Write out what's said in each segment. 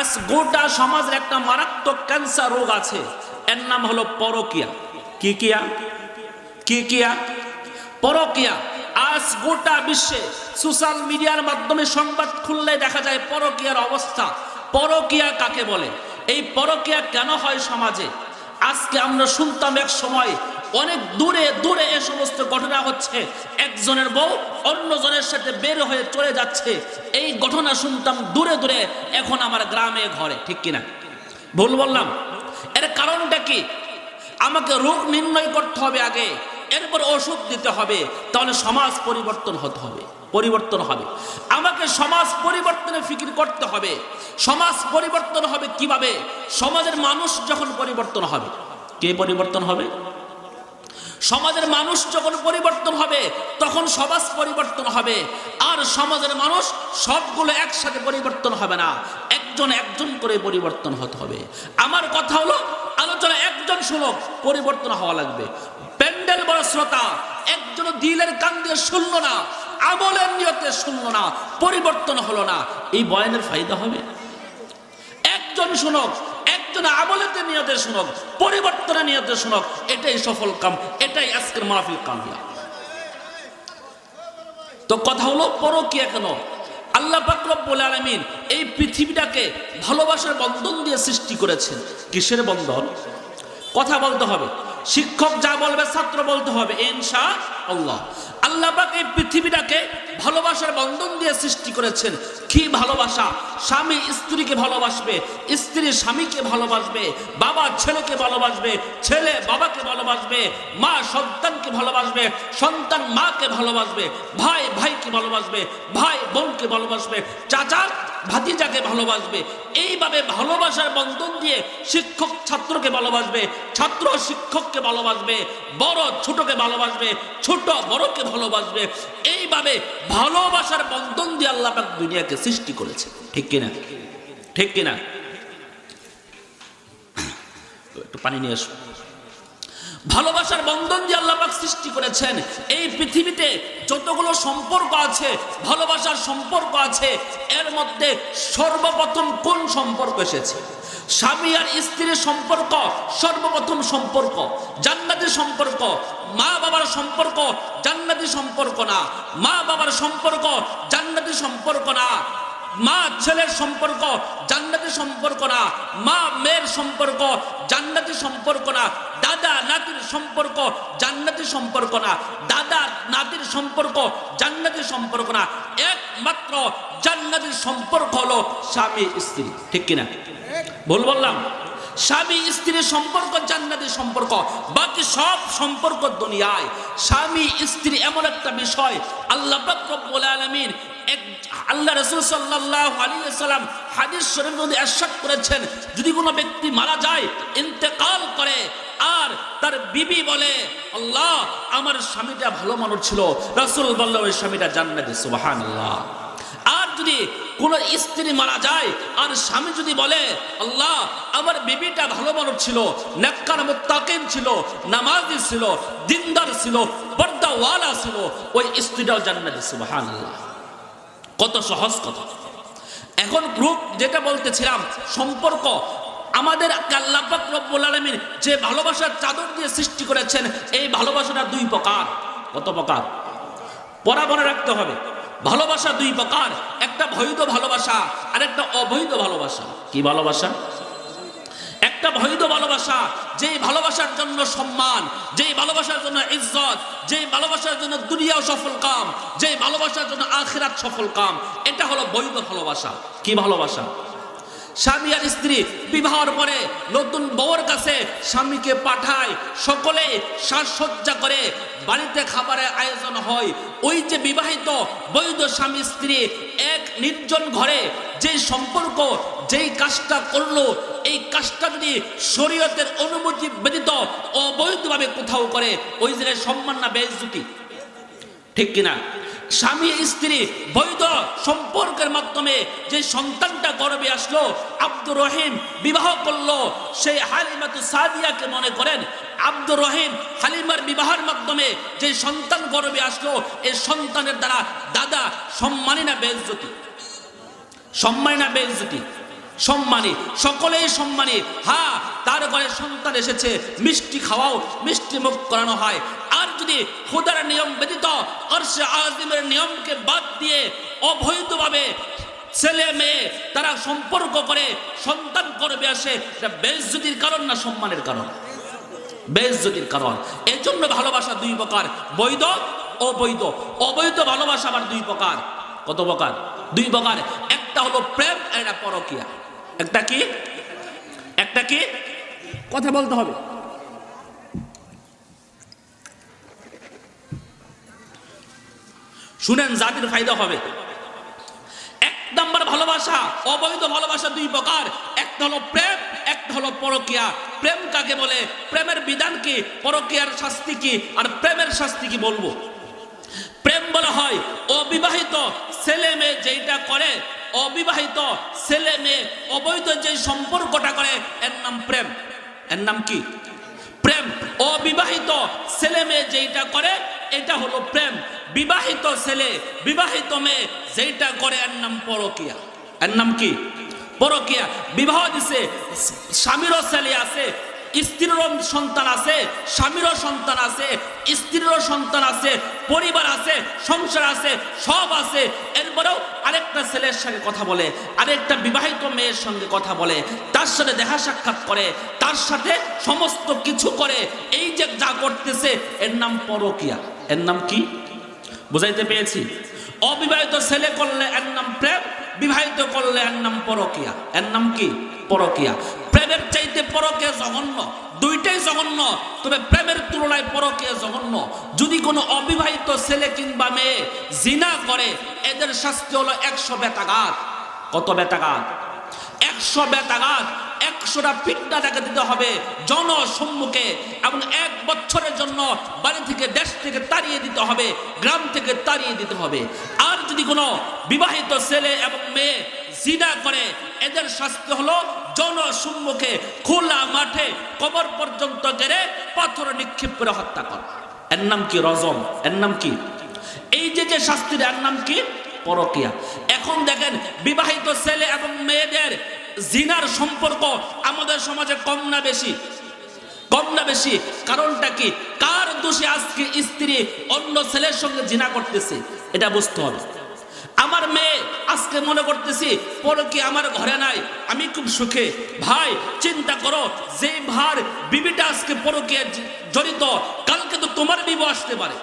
আজ গোটা সমাজের একটা মারাত্মক ক্যান্সার রোগ আছে, এর নাম হলো পরকিয়া। কি কিয়া? কি কিয়া? পরকিয়া। আজ গোটা বিশ্বে সোশ্যাল মিডিয়ার মাধ্যমে সংবাদ খুললে দেখা যায় পরকিয়ার অবস্থা। পরকিয়া কাকে বলে? এই পরকিয়া কেন হয় সমাজে? আজকে আমরা শুনতাম এক সময় অনেক দূরে দূরে এ সমস্ত ঘটনা হচ্ছে, একজনের বউ অন্যজনের সাথে বের হয়ে চলে যাচ্ছে, এই ঘটনা শুনতাম দূরে দূরে, এখন আমার গ্রামে ঘরে। ঠিক কিনা? ভুল বললাম? এর কারণটা কি? আমাকে রোগ নির্ণয় করতে হবে আগে, এরপর ওষুধ দিতে হবে, তাহলে সমাজ পরিবর্তন হতে হবে, পরিবর্তন হবে। আমাকে সমাজ পরিবর্তনের ফিকির করতে হবে। সমাজ পরিবর্তন হবে কিভাবে? সমাজের মানুষ যখন পরিবর্তন হবে। কে পরিবর্তন হবে? সমাজের মানুষ যখন পরিবর্তন হবে তখন সমাজ পরিবর্তন হবে। আর সমাজের মানুষ সবগুলো একসাথে পরিবর্তন হবে না, একজন একজন করে পরিবর্তন হতে হবে। আমার কথা হলো, আলোচনা একজন শুনুক, পরিবর্তন হওয়া লাগবে। প্যান্ডেল বড় শ্রোতা, একজন দিলের কান দিয়ে শুনলো না, আমলের নিয়তে শুনলো না, পরিবর্তন হলো না, এই বয়ানের ফায়দা হবে? একজন শুনক, একজন আমলেতে নিয়তে শুনক, পরিবর্তনের নিয়তে শুনক, এটাই সফল কাম, এটাই আজকের মাহফিল কামিয়াব। তো কথা হলো পরকিয়া কেন? আল্লাহ পাক রব্বুল আলামিন এই পৃথিবীটাকে ভালোবাসার বন্ধন দিয়ে সৃষ্টি করেছেন। কিসের বন্ধন? কথা বলতে হবে, শিক্ষক যা বলবে ছাত্র বলতে হবে ইনশাআল্লাহ। আল্লাহ পাক এই পৃথিবীটাকে ভালোবাসার বন্ধন দিয়ে সৃষ্টি করেছেন। কি ভালোবাসা? স্বামী স্ত্রীকে ভালোবাসবে, স্ত্রী স্বামীকে ভালোবাসবে, বাবা ছেলেকে ভালোবাসবে, ছেলে বাবাকে ভালোবাসবে, মা সন্তানকে ভালোবাসবে, সন্তান মাকে ভালোবাসবে, ভাই ভাইকে ভালোবাসবে, ভাই বোনকে ভালোবাসবে, চাচা ভাতিজাকে ভালোবাসবে। এইভাবে ভালোবাসার বন্ধন দিয়ে শিক্ষক ছাত্রকে ভালোবাসবে, ছাত্র শিক্ষককে ভালোবাসবে, বড় ছোটকে ভালোবাসবে, ছোট বড়কে ভালোবাসবে। এইভাবে ভালোবাসার বন্ধন দিয়ে আল্লাহ পাক দুনিয়াকে সৃষ্টি করেছে। ঠিক কিনা? ঠিক কিনা? একটু পানি নিয়ে আসো। ভালোবাসার বন্ধন দিয়ে আল্লাহ পাক সৃষ্টি করেছেন। এই পৃথিবীতে যতগুলো সম্পর্ক আছে, ভালোবাসার সম্পর্ক আছে, এর মধ্যে সর্বপ্রথম কোন সম্পর্ক এসেছে? স্বামী আর স্ত্রীর সম্পর্ক সর্বপ্রথম সম্পর্ক, জান্নাতি সম্পর্ক। মা বাবার সম্পর্ক জান্নাতি সম্পর্ক না, মা বাবার সম্পর্ক জান্নাতি সম্পর্ক না, মা ছেলের সম্পর্ক জান্নাতি সম্পর্ক না, মা মেয়ের সম্পর্ক জান্নাতি সম্পর্ক না, দাদা নাতির সম্পর্ক জান্নাতি সম্পর্ক না, দাদা নাতির সম্পর্ক জান্নাতি সম্পর্ক না। একমাত্র জান্নাতি সম্পর্ক হলো স্বামী স্ত্রী। ঠিক কিনা? ভুল বললাম? স্বামী স্ত্রীর সম্পর্ক জান্নাতি সম্পর্ক, বাকি সব সম্পর্ক দুনিয়ায়। স্বামী স্ত্রী এমন একটা বিষয় আল্লাহ পাক রব্বুল আলামিন, আল্লাহ রাসূল সাল্লাল্লাহু আলাইহি ওয়াসাল্লাম হাদিস শরীফের মধ্যে ইরশাদ করেছেন, যদি কোনো ব্যক্তি মারা যায়, ইন্তেকাল করে, আর তার বিবি বলে আল্লাহ আমার স্বামীটা ভালো মানুষ ছিল, রাসূল বললেন ওই স্বামীটা জান্নাতি। সুবহানাল্লাহ। আর যদি কোন স্ত্রী মারা যায় আর স্বামী যদি বলে আল্লাহ আমার বিবিটা ভালো মানুষ ছিল, নেককার মুত্তাকিন ছিল, নামাজি ছিল, দিনদার ছিল, পর্দাওয়ালা ছিল, ওই স্ত্রীটাও জান্নাতি। সুবহানাল্লাহ। কত সহজ কথা। এখন গ্রুপ যেটা বলতেছিলাম, সম্পর্ক আমাদের আল্লাহ পাক রব্বুল আলামিন যে ভালোবাসার চাদর দিয়ে সৃষ্টি করেছেন, এই ভালোবাসাটা দুই প্রকার। কত প্রকার? পড়া মনে রাখতে হবে। ভালোবাসা দুই প্রকার, একটা বৈধ ভালোবাসা আর একটা অবৈধ ভালোবাসা। কি ভালোবাসা? একটা বৈধ ভালোবাসা, যেই ভালোবাসার জন্য সম্মান, যেই ভালোবাসার জন্য ইজ্জত, যেই ভালোবাসার জন্য দুনিয়াও সফল কাম, যেই ভালোবাসার জন্য আখিরাত সফল কাম, এটা হলো বৈধ ভালোবাসা। কি ভালোবাসা? স্বামী আর স্ত্রী বিবাহের পরে নতুন বউয়ের কাছে স্বামীকে পাঠায়, সকলে সাজসজ্জা করে, বাড়িতে খাবারের আয়োজন হয়। ওই যে বিবাহিত বৈধ স্বামী স্ত্রী এক নির্জন ঘরে যে সম্পর্ক, যেই কাজটা করলো, এই কাজটা যদি শরীয়তের অনুমতি ব্যতীত অবৈধভাবে কোথাও করে, ওই জায়গায় সম্মান না বেইজ্জতি? ঠিক কিনা? স্বামী স্ত্রী বৈধ সম্পর্কের মাধ্যমে যে সন্তানটা গর্ভে আসলো, আব্দুর রহিম বিবাহ করলো, সেই হালিমাতু সাদিয়াকে মনে করেন। আব্দুর রহিম হালিমার বিবাহের মাধ্যমে যে সন্তান গর্ভে আসলো, এই সন্তানের দ্বারা দাদা সম্মানী না বেইজ্জতি? সম্মানী না বেইজ্জতি? সম্মানী, সকলেই সম্মানী। হ্যাঁ, তার ঘরে সন্তান এসেছে, মিষ্টি খাওয়াও, মিষ্টি মুখ করানো হয়। আর যদি খোদার নিয়ম ব্যতীত আরশে আজিমের নিয়মকে বাদ দিয়ে অবৈধভাবে ছেলে মেয়ে তারা সম্পর্ক করে সন্তান করবে আসে, এটা বেইজ্জতির কারণ না সম্মানের কারণ? বেইজ্জতির কারণ। এই জন্য ভালোবাসা দুই প্রকার, বৈধ, অবৈধ। অবৈধ ভালোবাসা আবার দুই প্রকার। কত প্রকার? দুই প্রকার। একটা হলো প্রেম, আর একটা পরকীয়া। একটা কি? একটা কি? কথা বলতে হবে। শুনেন, জাতির ফায়দা হবে। এক নাম্বার ভালোবাসা, অবৈধ ভালোবাসা দুই প্রকার। একটা হলো প্রেম, একটা হলো পরকীয়া। প্রেম কাকে বলে? প্রেমের বিধান কি? পরকীয়ার শাস্তি কি? আর প্রেমের শাস্তি কি বলবো। প্রেম বলা হয় অবিবাহিত ছেলে মেয়ে যেটা করে, অবিবাহিত ছেলে মেয়ে অবৈধ যে সম্পর্কটা করে, এর নাম প্রেম। এর নাম কি? প্রেম। অবিবাহিত ছেলে মেয়ে যেটা করে এটা হলো প্রেম। বিবাহিত ছেলে বিবাহিত মেয়ে যেটা করে এর নাম পরকীয়া। এর নাম কি? পরকীয়া। বিবাহ দিছে, স্বামীরও ছেলে আছে, স্ত্রীরও সন্তান আছে, স্বামীরও সন্তান আছে, স্ত্রীরও সন্তান আছে, পরিবার আছে, সংসার আছে, সব আছে। এরপরেও আরেকটা ছেলের সঙ্গে কথা বলে, আরেকটা বিবাহিত মেয়ের সঙ্গে কথা বলে, তার সাথে দেখা সাক্ষাৎ করে, তার সাথে সমস্ত কিছু করে। এই যে যা করতেছে এর নাম পরকীয়া। এর নাম কি? বুঝাইতে পেরেছি? অবিবাহিত ছেলে করলে এর নাম প্রেম, বিবাহিত করলে এর নাম পরকীয়া। এর নাম কি? পরকীয়া। প্রেমের চাইতে পরকীয়া জঘন্য। দুইটাই জঘন্য, তবে প্রেমের তুলনায় পরকীয়া জঘন্য। যদি কোনো অবিবাহিত ছেলে কিংবা মেয়ে জিনা করে, এদের শাস্তি হলো 100 বেতাঘাত। কত বেতাঘাত? 100 বেতাঘাত। 100টা পিঠটা তাকে দিতে হবে জনসম্মুখে, এবং 1 বছরের জন্য বাড়ি থেকে, দেশ থেকে তাড়িয়ে দিতে হবে, গ্রাম থেকে তাড়িয়ে দিতে হবে। আর যদি কোনো বিবাহিত ছেলে এবং মেয়ে জিনা করে, এদের শাস্তি হলো জনসম্মুখে খোলা মাঠে কবর পর্যন্ত গেড়ে পাথর নিক্ষেপ করে হত্যা করা। এর নাম কি? রজম। এর নাম কি? এই যে যে শাস্তির, এর নাম কি? পরকীয়া। এখন দেখেন, বিবাহিত ছেলে এবং মেয়েদের জিনার সম্পর্ক আমাদের সমাজে কম না বেশি? কম না বেশি? কারণটা কি? কার দোষে আজকে স্ত্রী অন্য ছেলের সঙ্গে জিনা করতেছে? এটা বুঝতে হবে। আমার মেয়ে আজকে মনে করতেছি পরকীয়া আমার ঘরে নাই, আমি খুব সুখে। ভাই চিন্তা করো, যে ভার বিবিটা আজকে পরকীয়া জড়িত, কালকে তো তোমার বিবাহ আসতে পারে।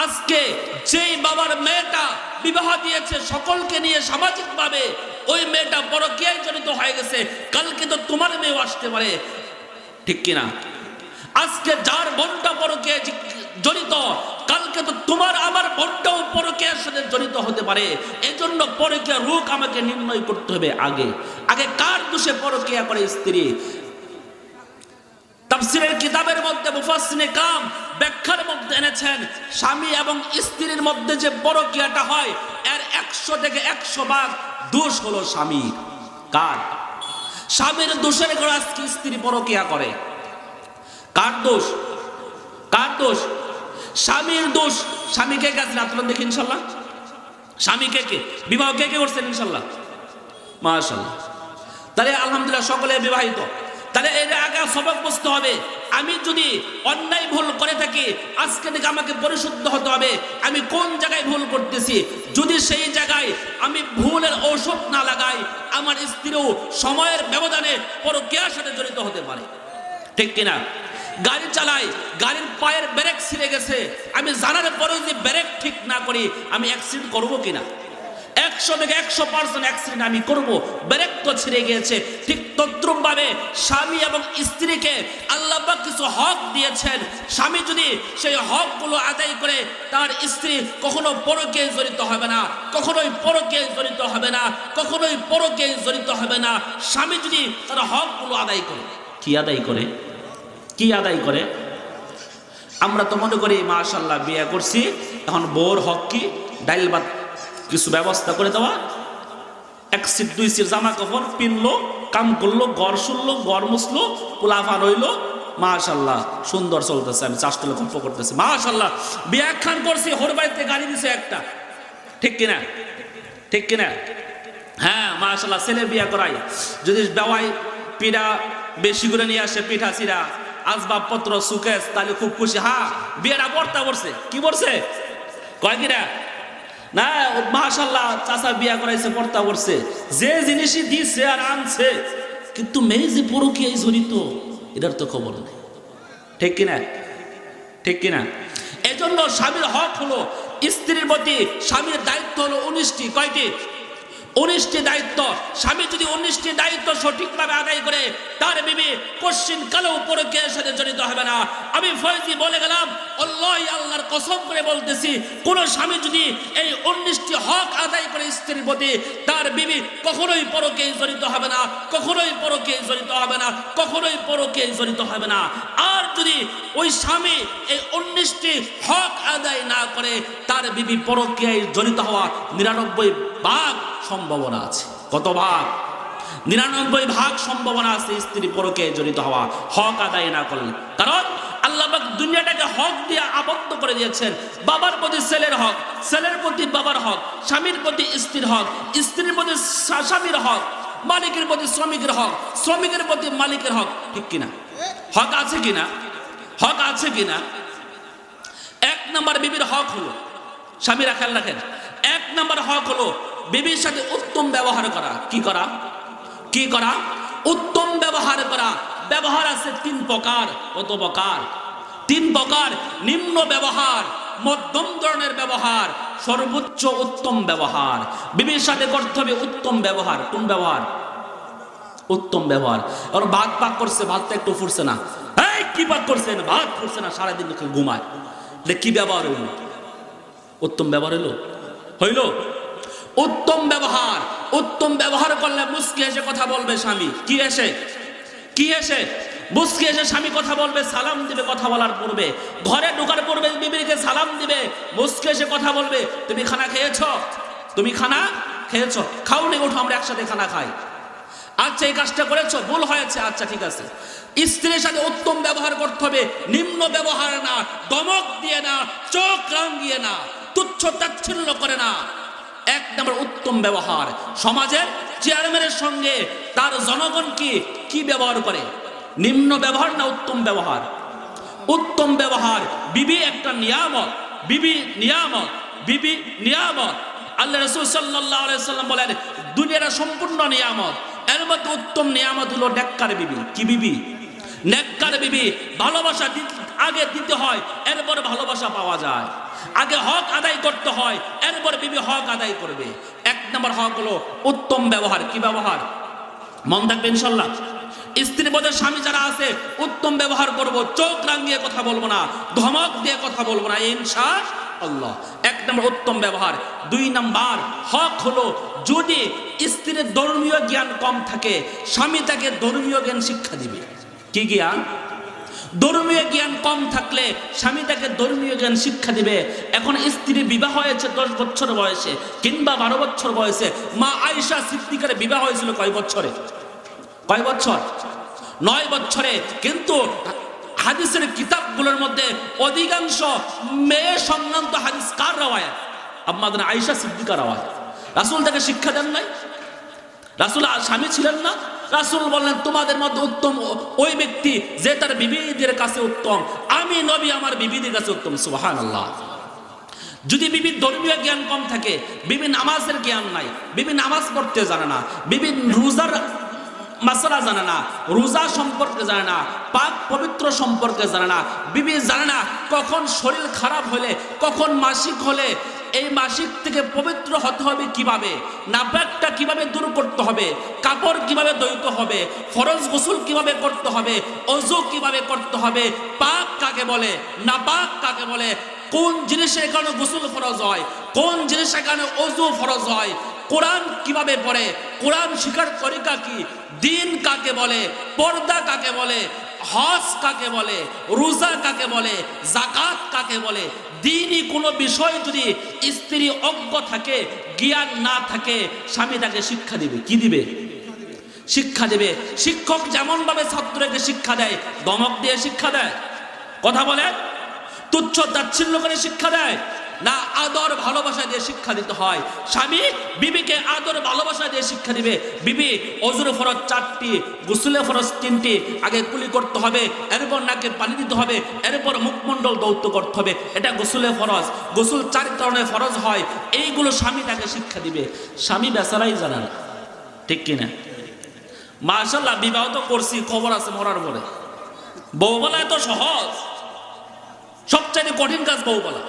আজকে যেই বাবার মেয়েটা বিবাহ দিয়েছে সকলকে নিয়ে সামাজিকভাবে, ওই মেয়েটা পরকীয়ায় জড়িত হয়ে গেছে, কালকে তো তোমার মেয়েও আসতে পারে। ঠিক কিনা? আজকে যার বোনটা পরকীয়ায় জড়িত, কালকে তো তোমার আমার বোনটাও পরকীয়ার সাথে জড়িত হতে পারে। এজন্য পরকীয়া রোগ আমাকে নির্ণয় করতে হবে আগে। আগে কার দোষে পরকীয়া করে স্ত্রী? তাফসীরের কিতাবের মধ্যে মুফাসসিরে কাম ব্যাখ্যার মধ্যে এনেছেন, স্বামী এবং স্ত্রীর মধ্যে যে পরকীয়াটা হয়, এর 100 থেকে 100 ভাগ দোষ হলো স্বামীর। কার? স্বামীর দোষের কারণে আজকে স্ত্রী পরকীয়া করে। কার দোষ? কার দোষ? স্বামীর দোষ। স্বামী কে কে আছেন আপনারা দেখেন ইনশাআল্লাহ? স্বামী কে কে? বিবাহ কে কে করছেন ইনশাআল্লাহ? মাশাআল্লাহ। তাহলে আলহামদুলিল্লাহ সকলে বিবাহিত। তাহলে এর আগে সবক বুঝতে হবে, আমি যদি অন্যায় ভুল করে থাকি, আজকে থেকে আমাকে পরিশুদ্ধ হতে হবে। আমি কোন জায়গায় ভুল করতেছি, যদি সেই জায়গায় আমি ভুলের ঔষধ না লাগাই, আমার স্ত্রীও সময়ের ব্যবধানে পরকীয়ার সাথে জড়িত হতে পারে। ঠিক কিনা? গাড়ি চালাই, গাড়ির পায়ের ব্রেক ছিঁড়ে গেছে, আমি জানার পরেও যদি ব্রেক ঠিক না করি, আমি অ্যাক্সিডেন্ট করবো কিনা? 100 থেকে 100% অ্যাক্সিডেন্ট আমি করব, ব্রেক তো ছিঁড়ে গিয়েছে। ঠিক তদ্রুপ ভাবে স্বামী এবং স্ত্রীকে আল্লাহ পাক কিছু হক দিয়েছেন, স্বামী যদি সেই হকগুলো আদায় করে, তার স্ত্রী কখনো পরকীয়ায় জড়িত হবে না, কখনোই পরকীয়ায় জড়িত হবে না, কখনোই পরকীয়ায় জড়িত হবে না। স্বামী যদি তার হকগুলো আদায় করে। কি আদায় করে? কি আদায় করে? আমরা তো মনে করি মাশাআল্লাহ বিয়ে করছি, এখন বউর হক কি? ডাইল ভাত কিছু ব্যবস্থা করে দেওয়া, 1 সিট 2 সিট জামা কাপড় পিনলো, কাম করলো, ঘর শুনলো, ঘর মুছলো, পোলাফান হইলো, মাশাআল্লাহ সুন্দর চলতেছে। আমি চাষতলা গল্প করতেছি, মাশাআল্লাহ বিয়ে খান করছি, হোর বাড়িতে গাড়ি দিছে একটা। ঠিক কিনা? ঠিক কিনা? হ্যাঁ মাশাআল্লাহ, ছেলে বিয়া করাই যদি বেওয়াই পিঠা বেশি করে নিয়ে আসে, পিঠা চিরা আসবাবপত্র সুকেশ, তাহলে খুব খুশি। হ্যাঁ বিয়েটা পড়তা পড়ছে, কি পড়ছে কয় কিরা না মাশাআল্লাহ, চাচা বিয়া করাইছে পড়তা পড়ছে, যে জিনিসই দিছে আর আনছে, কিন্তু মেয়ে যে পরকীয়ায় জড়িত এটার তো খবর নেই। ঠিক কিনা? ঠিক কিনা? এজন্য স্বামীর হক হলো, স্ত্রীর প্রতি স্বামীর দায়িত্ব হলো 19টি। কয়টি? 19টি দায়িত্ব। স্বামী যদি 19টি দায়িত্ব সঠিকভাবে আদায় করে, তার বিবি কোশ্চিন কালেও পরকীয়ার সাথে জড়িত হবে না। আমি ফয়জি বলে গেলাম, আল্লাহ আল্লাহর কসম করে বলতেছি, কোন স্বামী যদি এই 19টি হক আদায় করে স্ত্রীর প্রতি, তার বিবি কখনোই পরকীয়ায় জড়িত হবে না, কখনোই পরকীয়ায় জড়িত হবে না, কখনোই পরকীয়ায় জড়িত হবে না। আর যদি ওই স্বামী এই 19টি হক আদায় না করে, তার বিবি পরকীয়ায় জড়িত হওয়া 99 ভাগ সম্ভাবনা আছে। কত ভাগ? 99 ভাগ সম্ভাবনা আছে স্ত্রী পরকীয়ায় জড়িত হওয়া, হক আদায় না করলে। কারণ আল্লাহ পাক দুনিয়াটাকে হক দিয়ে আবদ্ধ করে দিয়েছেন। বাবার প্রতি ছেলের হক, ছেলের প্রতি বাবার হক, স্বামীর প্রতি স্ত্রীর হক, স্ত্রীর প্রতি স্বামীর হক, মালিকের প্রতি শ্রমিকের হক, শ্রমিকের প্রতি মালিকের হক। ঠিক কিনা? হক আছে কিনা? হক আছে কিনা? 1 নম্বর বিবির হক হলো, স্বামীরা খেয়াল রাখেন, 1 নম্বর হক হলো বিবির সাথে উত্তম ব্যবহার করা। কি করা? কি করা? উত্তম ব্যবহার করা। ব্যবহার আছে 3 প্রকার। কত প্রকার? 3 প্রকার। নিম্ন ব্যবহার, মধ্যম ধরনের ব্যবহার, সর্বোচ্চ উত্তম ব্যবহার। বিবির সাথে করতে হবে উত্তম ব্যবহার। কোন ব্যবহার? উত্তম ব্যবহার। আর ভাত পাক করছে, ভাতটা একটু ফুটছে না, এই কি পাক করছেন? ভাত ফুটছে না, সারাদিন ঘুমায়, কি ব্যবহার হইল? উত্তম ব্যবহার হইল? হইল? উত্তম ব্যবহার। উত্তম ব্যবহার করলে মুস্কি এসে কথা বলবে স্বামী। কি এসে? কি এসে? মুস্কি এসে স্বামী কথা বলবে, সালাম দিবে কথা বলার পূর্বে, ঘরে ঢোকার পূর্বে বিবিকে সালাম দিবে, মুস্কি এসে কথা বলবে, তুমি খানা খেয়েছো? তুমি খানা খেয়েছো? খাওনি? ওঠো আমরা একসাথে খানা খাই। আচ্ছা এই কাজটা করেছো, ভুল হয়েছে, আচ্ছা ঠিক আছে। স্ত্রীর সাথে উত্তম ব্যবহার করতে হবে, নিম্ন ব্যবহার না, ধমক দিয়ে না, চোখ রাঙিয়ে না, তুচ্ছ তাচ্ছিল্য করে না। 1 নম্বর উত্তম ব্যবহার। সমাজের চেয়ারম্যানের সঙ্গে তার জনগণ কি ব্যবহার করে? নিম্ন ব্যবহার না উত্তম ব্যবহার? উত্তম ব্যবহার। বিবি একটা নিয়ামত, বিবি নিয়ামত, বিবি নিয়ামত। আল্লাহ রাসূল সাল্লাল্লাহু আলাইহি সাল্লাম বলেন, দুনিয়াটা সম্পূর্ণ নিয়ামত, এর মধ্যে উত্তম নিয়ামত হলো নেককার বিবি। কি বিবি? নেককার বিবি। ভালোবাসা আগে দিতে হয়, এরপর ভালোবাসা পাওয়া যায়। আগে হক আদায় করতে হয়, এরপর বিবি হক আদায় করবে। 1 নম্বর হক হলো উত্তম ব্যবহার। কি ব্যবহার? মন থাকবে ইনশাআল্লাহ। স্ত্রীর পদের স্বামী যারা আছে, উত্তম ব্যবহার করব, চোখ রাঙিয়ে কথা বলবো না, ধমক দিয়ে কথা বলবো না, ইনশাআল্লাহ। 1 নম্বর উত্তম ব্যবহার। 2 নম্বর হক হলো, যদি স্ত্রীর ধর্মীয় জ্ঞান কম থাকে, স্বামী তাকে ধর্মীয় জ্ঞান শিক্ষা দিবে। কি জ্ঞান? ধর্মীয় জ্ঞান কম থাকলে স্বামী তাকে ধর্মীয় জ্ঞান শিক্ষা দিবে। এখন স্ত্রী বিবাহ হয়েছে 10 বছর বয়সে কিংবা 12 বছর বয়সে। মা আয়েশা সিদ্দিকার বিবাহ হয়েছিল কয় বছরে? কয় বছর? 9 বছরে। কিন্তু হাদিসের কিতাবগুলোর মধ্যে অধিকাংশ মেয়ে সংক্রান্ত হাদিস কার রাওয়ায়াত? আম্মাজান আয়েশা সিদ্দিকার রাওয়ায়াত। রাসূল তাকে শিক্ষা দেন নাই? রাসূল স্বামী ছিলেন না? রাসূল বললেন, তোমাদের মধ্যে উত্তম ওই ব্যক্তি যে তার বিবিদের কাছে উত্তম। আমি নবী আমার বিবিদের কাছে উত্তম। সুবহানাল্লাহ। যদি বিবির ধর্মীয় জ্ঞান কম থাকে, বিবি নামাজের জ্ঞান নাই, বিবি নামাজ পড়তে জানে না, বিবি রোজার মাসালা জানে না, রোজা সম্পর্কে জানে না, পাক পবিত্র সম্পর্কে জানে না, বিবি জানে না কখন শরীর খারাপ হলে, কখন মাসিক হলে এই মাসিক থেকে পবিত্র হতে হবে কিভাবে, নাপাকটা কিভাবে দূর করতে হবে, কাপড় কিভাবে ধুইতে হবে, ফরজ গোসল কিভাবে করতে হবে, ওযু কিভাবে করতে হবে, পাক কাকে বলে, নাপাক কাকে বলে, কোন জিনিসের কারণে গোসল ফরজ হয়, কোন জিনিসের কারণে ওযু ফরজ হয়, কোরআন কিভাবে পড়ে, কোরআন শিখার তরিকা কি, দিন কাকে বলে, পর্দা কাকে বলে, হজ কাকে বলে, রোজা কাকে বলে, যাকাত কাকে বলে, দিনই কোনো বিষয় যদি স্ত্রী অজ্ঞ থাকে, জ্ঞান না থাকে, স্বামী তাকে শিক্ষা দিবে। কি দিবে? শিক্ষা দেবে। শিক্ষক যেমন ভাবে ছাত্রকে শিক্ষা দেয়, ধমক দিয়ে শিক্ষা দেয়, কথা বলে, তুচ্ছ তাচ্ছিল্য করে শিক্ষা দেয়, না আদর ভালোবাসা দিয়ে শিক্ষা দিতে হয়। স্বামী বিবিকে আদর ভালোবাসা দিয়ে শিক্ষা দিবে। বিবি অজুর ফরজ 4টি, গোসলে ফরজ 3টি, আগে কুলি করতে হবে, এরপর নাকে পানি দিতে হবে, এরপর মুখমণ্ডল দৌত করতে হবে, এটা গোসলে ফরজ। গোসল 4 ধরনের ফরজ হয়, এইগুলো স্বামী তাকে শিক্ষা দিবে। স্বামী বেচারাই জানে না, ঠিক কিনা? মাশাআল্লাহ বিবাহ তো করছি, খবর আছে মরার পরে। বউ বলা এত সহজ, সবচাইতে কঠিন কাজ বউ বলা।